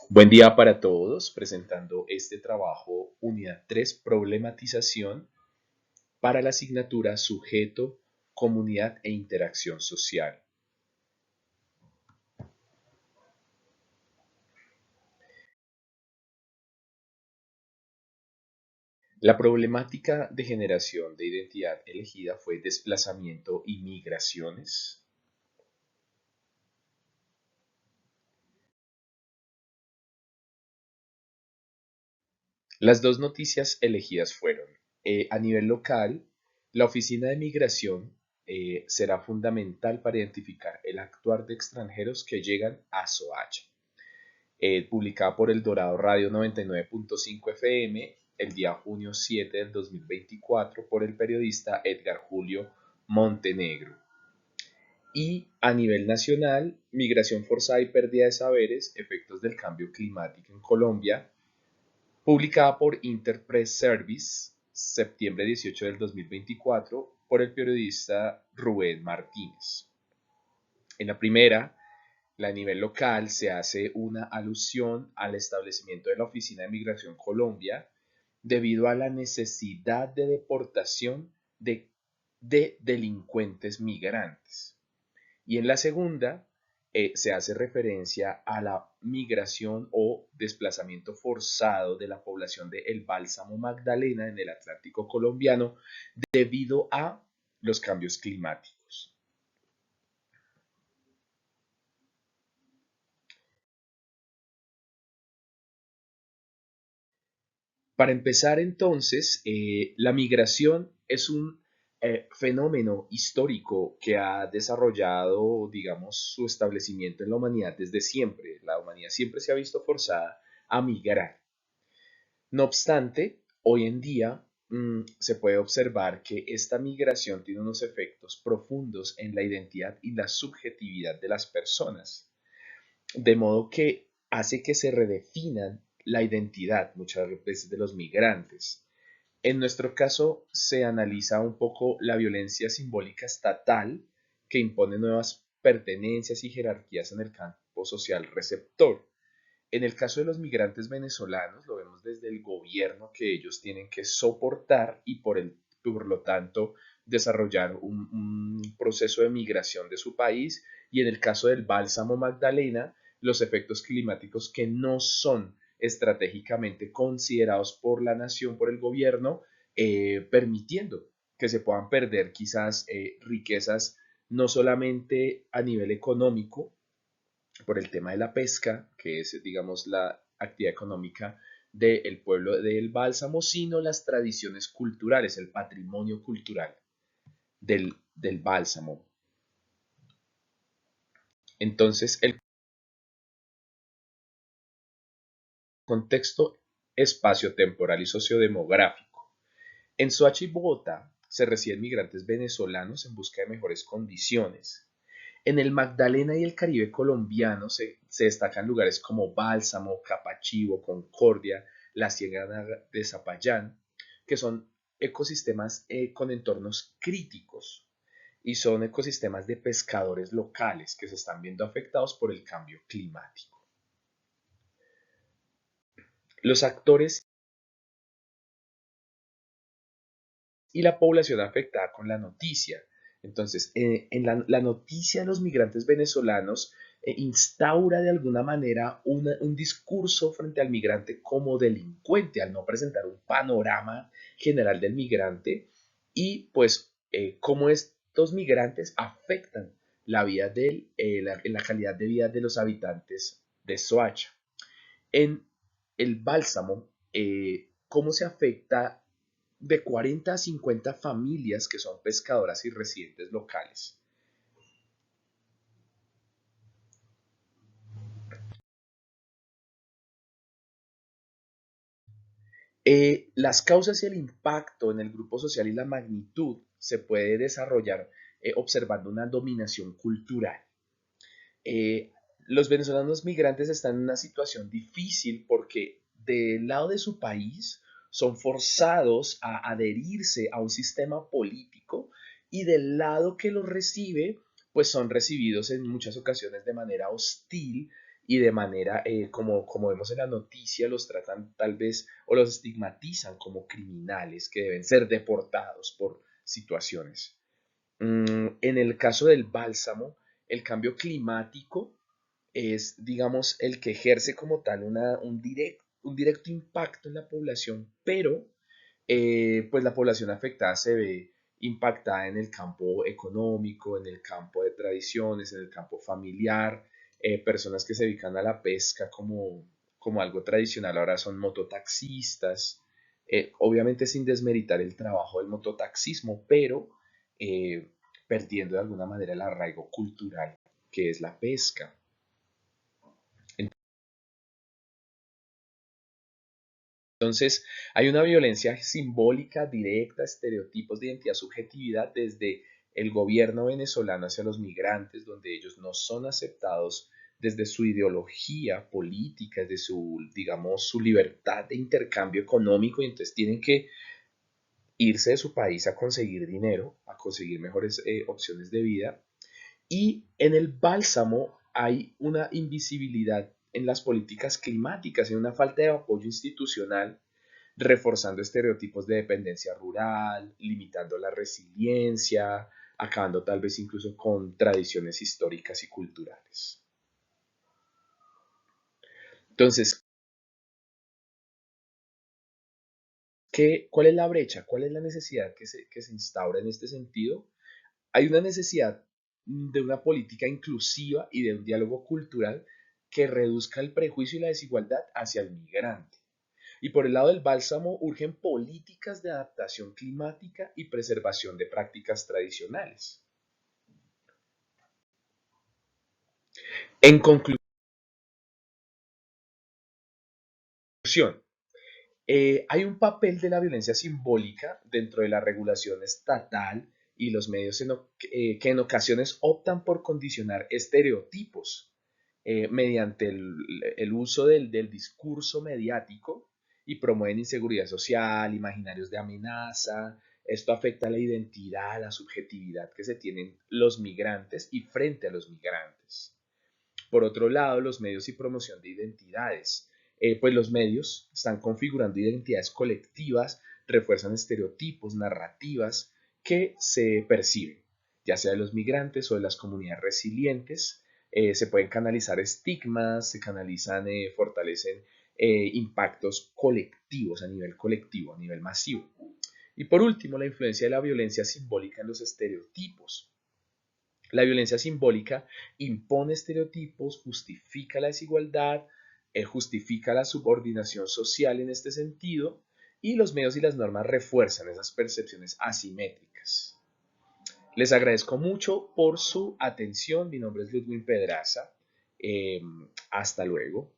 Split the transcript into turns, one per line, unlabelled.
Buen día para todos, presentando este trabajo Unidad 3, Problematización para la asignatura Sujeto, Comunidad e Interacción Social. La problemática de generación de identidad elegida fue desplazamiento y migraciones. Las dos noticias elegidas fueron, a nivel local, la Oficina de Migración será fundamental para identificar el actuar de extranjeros que llegan a Soacha. Publicada por El Dorado Radio 99.5 FM el día junio 7 del 2024 por el periodista Edgar Julio Montenegro. Y a nivel nacional, migración forzada y pérdida de saberes, efectos del cambio climático en Colombia, publicada por Interpress Service, septiembre 18 del 2024, por el periodista Rubén Martínez. En la primera, a nivel local se hace una alusión al establecimiento de la Oficina de Migración Colombia debido a la necesidad de deportación de delincuentes migrantes. Y en la segunda se hace referencia a la migración o desplazamiento forzado de la población de El Bálsamo Magdalena en el Atlántico colombiano debido a los cambios climáticos. Para empezar entonces, la migración es un fenómeno histórico que ha desarrollado, digamos, su establecimiento en la humanidad desde siempre. La humanidad siempre se ha visto forzada a migrar. No obstante, hoy en día se puede observar que esta migración tiene unos efectos profundos en la identidad y la subjetividad de las personas, de modo que hace que se redefinan la identidad muchas veces de los migrantes. En nuestro caso se analiza un poco la violencia simbólica estatal que impone nuevas pertenencias y jerarquías en el campo social receptor. En el caso de los migrantes venezolanos, lo vemos desde el gobierno que ellos tienen que soportar y por lo tanto desarrollar un proceso de migración de su país. Y en el caso del Bálsamo Magdalena, los efectos climáticos que no son estratégicamente considerados por la nación, por el gobierno, permitiendo que se puedan perder quizás riquezas no solamente a nivel económico, por el tema de la pesca, que es, digamos, la actividad económica del pueblo del Bálsamo, sino las tradiciones culturales, el patrimonio cultural del Bálsamo. Entonces, el contexto espacio-temporal y sociodemográfico. En Soacha y Bogotá se reciben migrantes venezolanos en busca de mejores condiciones. En el Magdalena y el Caribe colombiano se destacan lugares como Bálsamo, Capachivo, Concordia, la Ciénaga de Zapayán, que son ecosistemas con entornos críticos y son ecosistemas de pescadores locales que se están viendo afectados por el cambio climático. Los actores y la población afectada con la noticia. Entonces, en la noticia de los migrantes venezolanos instaura de alguna manera un discurso frente al migrante como delincuente, al no presentar un panorama general del migrante y pues cómo estos migrantes afectan la vida la calidad de vida de los habitantes de Soacha. En el Bálsamo, cómo se afecta de 40 a 50 familias que son pescadoras y residentes locales. Las causas y el impacto en el grupo social y la magnitud se puede desarrollar observando una dominación cultural. Eh, los venezolanos migrantes están en una situación difícil porque del lado de su país son forzados a adherirse a un sistema político y del lado que los recibe, pues son recibidos en muchas ocasiones de manera hostil y de manera, como vemos en la noticia, los tratan tal vez o los estigmatizan como criminales que deben ser deportados por situaciones. En el caso del bálsamo, el cambio climático es, digamos, el que ejerce como tal un directo impacto en la población, pero pues la población afectada se ve impactada en el campo económico, en el campo de tradiciones, en el campo familiar. Personas que se dedican a la pesca como algo tradicional ahora son mototaxistas. Obviamente sin desmeritar el trabajo del mototaxismo, pero eh, perdiendo de alguna manera el arraigo cultural que es la pesca. Entonces, hay una violencia simbólica, directa, estereotipos de identidad, subjetividad desde el gobierno venezolano hacia los migrantes, donde ellos no son aceptados desde su ideología política, desde su, digamos, su libertad de intercambio económico, y entonces tienen que irse de su país a conseguir dinero, a conseguir mejores opciones de vida. Y en el bálsamo hay una invisibilidad en las políticas climáticas, en una falta de apoyo institucional, reforzando estereotipos de dependencia rural, limitando la resiliencia, acabando tal vez incluso con tradiciones históricas y culturales. Entonces, ¿cuál es la brecha? ¿Cuál es la necesidad que se instaura en este sentido? Hay una necesidad de una política inclusiva y de un diálogo cultural que reduzca el prejuicio y la desigualdad hacia el migrante. Y por el lado del bálsamo urgen políticas de adaptación climática y preservación de prácticas tradicionales. En conclusión, hay un papel de la violencia simbólica dentro de la regulación estatal y los medios que en ocasiones optan por condicionar estereotipos mediante el uso del discurso mediático y promueven inseguridad social, imaginarios de amenaza. Esto afecta a la identidad, a la subjetividad que se tienen los migrantes y frente a los migrantes. Por otro lado, los medios y promoción de identidades. Pues los medios están configurando identidades colectivas, refuerzan estereotipos, narrativas que se perciben, ya sea de los migrantes o de las comunidades resilientes. Se pueden canalizar estigmas, se canalizan, fortalecen impactos colectivos a nivel colectivo, a nivel masivo. Y por último, la influencia de la violencia simbólica en los estereotipos. La violencia simbólica impone estereotipos, justifica la desigualdad, justifica la subordinación social en este sentido, y los medios y las normas refuerzan esas percepciones asimétricas. Les agradezco mucho por su atención. Mi nombre es Ludwin Pedraza. Hasta luego.